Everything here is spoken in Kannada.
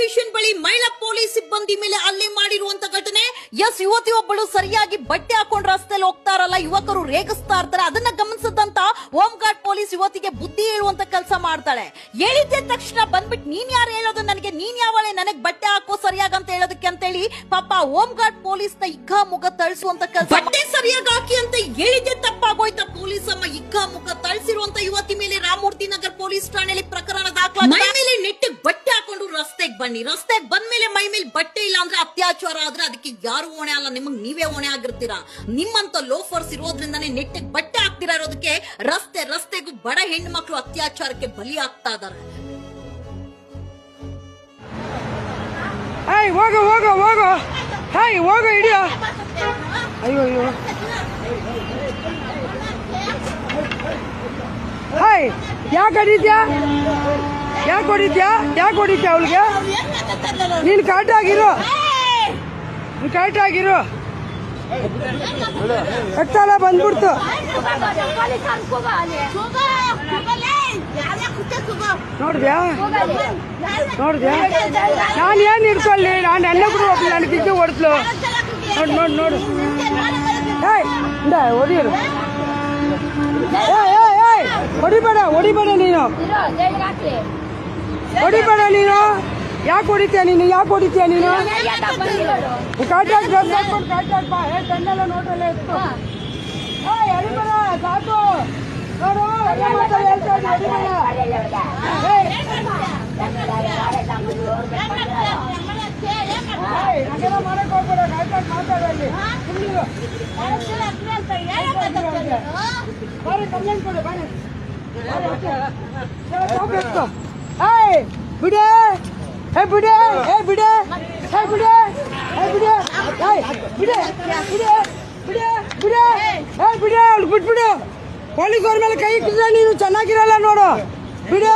ಸ್ಟೇಷನ್ ಬಳಿ ಮಹಿಳಾ ಪೊಲೀಸ್ ಸಿಬ್ಬಂದಿ ಮೇಲೆ ಹಲ್ಲೆ ಮಾಡಿರುವಂತ ಘಟನೆ. ಎಸ್, ಯುವತಿಯೊಬ್ಬಳು ಸರಿಯಾಗಿ ಬಟ್ಟೆ ಹಾಕೊಂಡು ರಸ್ತೆಯಲ್ಲಿ ಹೋಗ್ತಾರಲ್ಲ, ಯುವಕರು ರೇಗಿಸ್ತಾ ಇರ್ತಾರೆ. ಅದನ್ನ ಗಮನಿಸಿದಂತ ಹೋಮ್ ಗಾರ್ಡ್ ಪೊಲೀಸ್ ಯುವತಿಗೆ ಬುದ್ಧಿ ಹೇಳುವಂತ ಕೆಲಸ ಮಾಡ್ತಾಳೆ. ಹೇಳಿದ್ದ ತಕ್ಷಣ ಬಂದ್ಬಿಟ್ಟು ನೀನ್ ಯಾರು ಹೇಳೋದು ನನಗೆ, ನೀನ್ ಯಾವಳೆ ನನಗ್ ಬಟ್ಟೆ ಹಾಕೋ ಸರಿಯಾಗಿ ಅಂತ ಹೇಳೋದಕ್ಕೆ ಅಂತ ಹೇಳಿ ಪಾಪ ಹೋಮ್ ಗಾರ್ಡ್ ಪೊಲೀಸ್ ನ ಇಗ್ಗಾ ಮುಗ ತಳಿಸುವಂತ ಕೆಲಸ. ಬಟ್ಟೆ ಸರಿಯಾಗಿ ಹಾಕಿ ಅಂತ ಹೇಳಿದ್ದೆ ತಪ್ಪಾಗೋಯ್ತ. ಪೊಲೀಸ್ ಅಮ್ಮ ಇಗ್ಗಾ ಮುಗ ತಳಿಸಿರುವಂತ ಯುವತಿ ಮೇಲೆ ರಾಮಮೂರ್ತಿ ನಗರ್ ಪೊಲೀಸ್ ಠಾಣೆಯಲ್ಲಿ ಪ್ರಕರಣ ದಾಖಲಾಗಿದೆ. ಮೈ ಮೇಲೆ ನೆಟ್ಟಿಗೆ ಬಟ್ಟೆ ಹಾಕೊಂಡು ರಸ್ತೆಗೆ ಬನ್ನಿ, ರಸ್ತೆಗೆ ಬಂದ ಮೇಲೆ ಮೈ ಮೇಲೆ ಬಟ್ಟೆ ಇಲ್ಲ ಅಂದ್ರೆ ಅತ್ಯಾಚಾರ ಆದ್ರೆ ಅದಕ್ಕೆ ಯಾರು ಹೊಣೆ ಅಲ್ಲ, ನಿಮಗ್ ನೀವೇ ಹೊಣೆ ಆಗಿರ್ತೀರಾ. ನಿಮ್ಮಂತ ಲೋಫರ್ಸ್ ಇರೋದ್ರಿಂದಾನೇ ನೆಟ್ಟಿಗೆ ಬಟ್ಟೆ ಹಾಕ್ತಿರಾ ಇರೋದಕ್ಕೆ ರಸ್ತೆಗೂ ಬಡ ಹೆಣ್ಣು ಮಕ್ಕಳು ಅತ್ಯಾಚಾರಕ್ಕೆ ಬಲಿ ಆಗ್ತಾ ಇದಾರೆ. ಹೋಗ ಹೋಗ ಹೋಗ ಹೋಗ ಹಿಡಿಯ. ಅಯ್ಯೋ ಅಯ್ಯೋ ಯಾಕೆ ಹೊಡಿದ್ಯಾ ಅವಳಿಗೆ? ನೀನ್ ಕರೆಕ್ಟ್ ಆಗಿರು, ಎತ್ತಲ್ಲ ಬಂದ್ಬಿಡ್ತು. ನೋಡ್ದ್ಯಾ ನಾನು ಏನ್ ಇಡ್ಕೊಳ್ಳಿ, ನಾನು ಎಲ್ಲ ಕೂಡ ನನಗೆ ಇದ್ದು ಹೊಡ್ದ್ಲು. ನೋಡು ಹೊಡಿಯರು. ಹೊಡಿಬೇಡ ನೀನು. ಯಾಕೆ ಹೊಡಿತೀಯ ನೀನು? ಕರೆಕ್ಟಾಗಿ ಡ್ರೆಸ್ ಹಾಕೊಂಡು ಕರೆಕ್ಟಾಗಿ ಬಾ. ಕಣ್ಣೆಲ್ಲ ನೋಡ್ರಲ್ಲ ಎತ್ತು. ಹೊಡಿಬೇಡ ಸಾಕು. ನೋಡು ಎಲ್ಲ ಮಾತಾಡಿ ಹೇಳ್ತಾ ಇದ್ದೀನಿ, ಹಾಗೆಲ್ಲ ಮಾಡಕ್ ಹೋಗ್ಬೇಡ. ಕರೆಕ್ಟಾಗಿ ಮಾತಾಡಲ್ಲಿ ಬಾರಿ ಕಂಪ್ಲೇಂಟ್ ಕೊಡು. ಬಾರಿ ಬಿಟ್ಬಿಡು. ಪೊಲೀಸ್ ಅವ್ರ ಮೇಲೆ ಕೈ ಇಟ್ಟಿದ್ರೆ ನೀನು ಚೆನ್ನಾಗಿರಲ್ಲ ನೋಡು. ಬಿಡು.